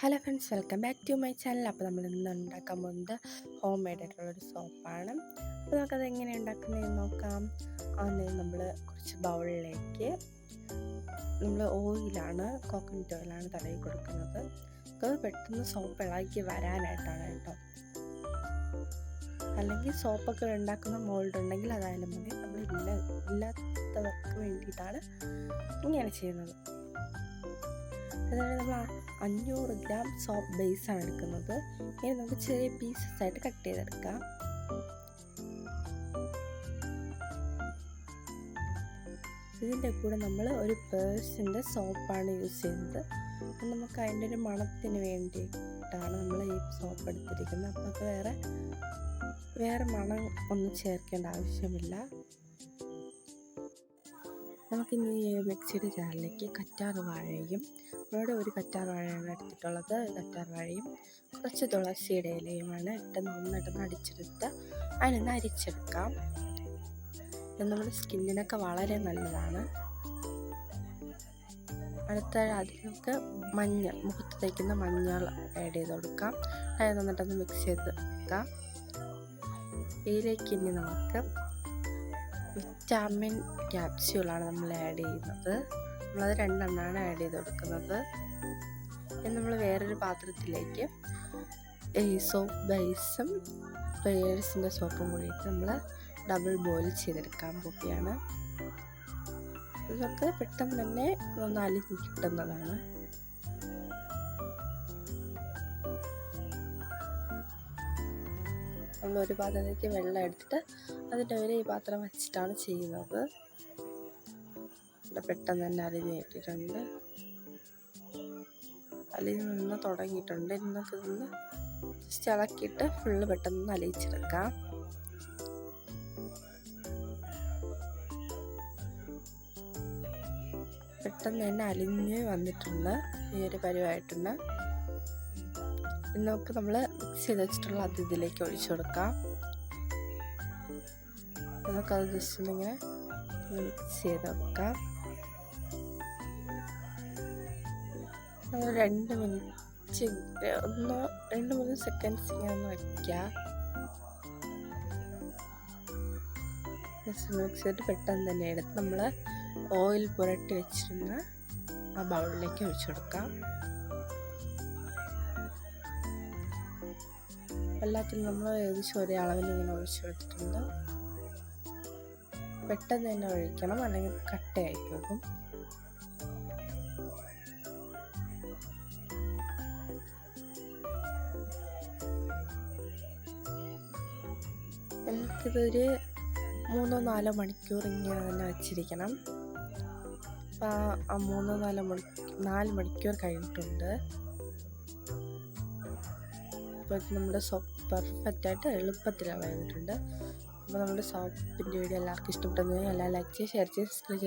Hello friends, welcome back to my channel. അപ്പോൾ നമ്മൾ ഇന്ന് ഉണ്ടാക്കാൻ പോകുന്നത് ഹോം മെയ്ഡ് ആയിട്ടുള്ളൊരു സോപ്പാണ്. അപ്പോൾ നമുക്കത് എങ്ങനെ ഉണ്ടാക്കുന്നതെന്ന് നോക്കാം. ആദ്യം നമ്മൾ കുറച്ച് ബൗളിലേക്ക് നമ്മൾ കോക്കനട്ട് ഓയിലാണ് തടവി കൊടുക്കുന്നത്. അത് പെട്ടെന്ന് സോപ്പ് ഇളക്കി വരാനായിട്ടാണ് കേട്ടോ. അല്ലെങ്കിൽ സോപ്പൊക്കെ ഉണ്ടാക്കുന്ന മോൾഡ് ഉണ്ടെങ്കിൽ അതായാലും മതി. നമ്മൾ ഇല്ലാത്തവർക്ക് വേണ്ടിയിട്ടാണ് ഇങ്ങനെ ചെയ്യുന്നത്. അതുകൊണ്ട് നമ്മൾ 500 ഗ്രാം സോപ്പ് ബേസാണ് എടുക്കുന്നത്. ഇനി നമുക്ക് ചെറിയ പീസസ് ആയിട്ട് കട്ട് ചെയ്തെടുക്കാം. ഇതിൻ്റെ കൂടെ നമ്മൾ ഒരു പേഴ്സിൻ്റെ സോപ്പാണ് യൂസ് ചെയ്യുന്നത്. അപ്പം നമുക്ക് അതിൻ്റെ ഒരു മണത്തിന് വേണ്ടിയിട്ടാണ് നമ്മൾ ഈ സോപ്പ് എടുത്തിരിക്കുന്നത്. അപ്പോൾ അത് വേറെ മണം ഒന്നും ചേർക്കേണ്ട ആവശ്യമില്ല. നമുക്കിനി മിക്സിയുടെ ജാറിലേക്ക് കറ്റാർ വാഴയും, ഇവിടെ ഒരു കറ്റാർ വാഴയാണ് എടുത്തിട്ടുള്ളത്. കറ്റാർ വാഴയും കുറച്ച് തുളസിയുടെ ഇലയുമാണ് നന്നായിട്ടൊന്ന് അടിച്ചെടുത്ത് അതിനൊന്ന് അരിച്ചെടുക്കാം. ഇത് നമ്മുടെ സ്കിന്നിനൊക്കെ വളരെ നല്ലതാണ്. അടുത്ത അതിലേക്ക് മുഖത്ത് തേക്കുന്ന മഞ്ഞൾ ആഡ് ചെയ്ത് കൊടുക്കാം. അത് നന്നായിട്ടൊന്ന് മിക്സ് ചെയ്ത് വെക്കാം. ഇതിലേക്ക് ഇനി നമുക്ക് വിറ്റാമിൻ ക്യാപ്സ്യൂളാണ് നമ്മൾ ആഡ് ചെയ്യുന്നത്. നമ്മളത് 2 എണ്ണമാണ് ആഡ് ചെയ്ത് കൊടുക്കുന്നത്. ഇനി നമ്മൾ വേറൊരു പാത്രത്തിലേക്ക് ഈ സോപ്പ് ബേസും പേഴ്സിൻ്റെ സോപ്പും കൂടിയിട്ട് നമ്മൾ ഡബിൾ ബോയിൽ ചെയ്തെടുക്കാൻ പോവുകയാണ്. ഇതൊക്കെ പെട്ടെന്ന് തന്നെ ഒന്ന് അലിഞ്ഞ് കിട്ടുന്നതാണ്. നമ്മൾ ഒരു പാത്രത്തിലേക്ക് വെള്ളം എടുത്തിട്ട് അതിൻ്റെ മേലെ ഈ പാത്രം വെച്ചിട്ടാണ് ചെയ്യുന്നത്. ഇവിടെ പെട്ടെന്ന് തന്നെ അലിഞ്ഞ് കിട്ടിയിട്ടുണ്ട്. അലിഞ്ഞ് നിന്ന് തുടങ്ങിയിട്ടുണ്ട്. ഇന്നൊക്കെ നിന്ന് ജസ്റ്റ് ഇളക്കിയിട്ട് ഫുള്ള് പെട്ടെന്ന് അലിയിച്ചെടുക്കാം. പെട്ടെന്ന് തന്നെ അലിഞ്ഞ് വന്നിട്ടുണ്ട്. ഈ ഒരു പരുവായിട്ടുണ്ട്. നമുക്ക് നമ്മൾ മിക്സ് ചെയ്ത് വെച്ചിട്ടുള്ള അത് ഇതിലേക്ക് ഒഴിച്ചു കൊടുക്കാം. നമുക്കത് ജസ്റ്റ് ഒന്നിങ്ങനെ മിക്സ് ചെയ്ത് വെക്കാം. 2-3 സെക്കൻഡ്സ് ഇങ്ങനെ ഒന്ന് വയ്ക്കാം. ജസ്റ്റ് മിക്സ് ചെയ്തിട്ട് പെട്ടെന്ന് തന്നെ എടുത്ത് നമ്മൾ ഓയിൽ പുരട്ടി വെച്ചിരുന്ന ആ ബൗളിലേക്ക് ഒഴിച്ചു കൊടുക്കാം. എല്ലാത്തിലും നമ്മൾ ഏകദേശം ഒരേ അളവിൽ ഇങ്ങനെ ഒഴിച്ചു കൊടുത്തിട്ടുണ്ട്. പെട്ടെന്ന് തന്നെ ഒഴിക്കണം, അല്ലെങ്കിൽ കട്ടയായി പോകും. നമുക്കിതൊരു 3-4 മണിക്കൂർ ഇങ്ങനെ തന്നെ വെച്ചിരിക്കണം. അപ്പോൾ 4 മണിക്കൂർ കഴിഞ്ഞിട്ടുണ്ട്. അപ്പോൾ നമ്മുടെ സോപ്പ് പെർഫെക്റ്റായിട്ട് എളുപ്പത്തിൽ വന്നിട്ടുണ്ട്. അപ്പോൾ നമ്മുടെ സോപ്പിൻ്റെ വീഡിയോ എല്ലാവർക്കും ഇഷ്ടപ്പെട്ടെന്ന് എല്ലാം ലൈക്ക് ചെയ്യുക, ഷെയർ ചെയ്യുക, സബ്സ്ക്രൈബ് ചെയ്യുക.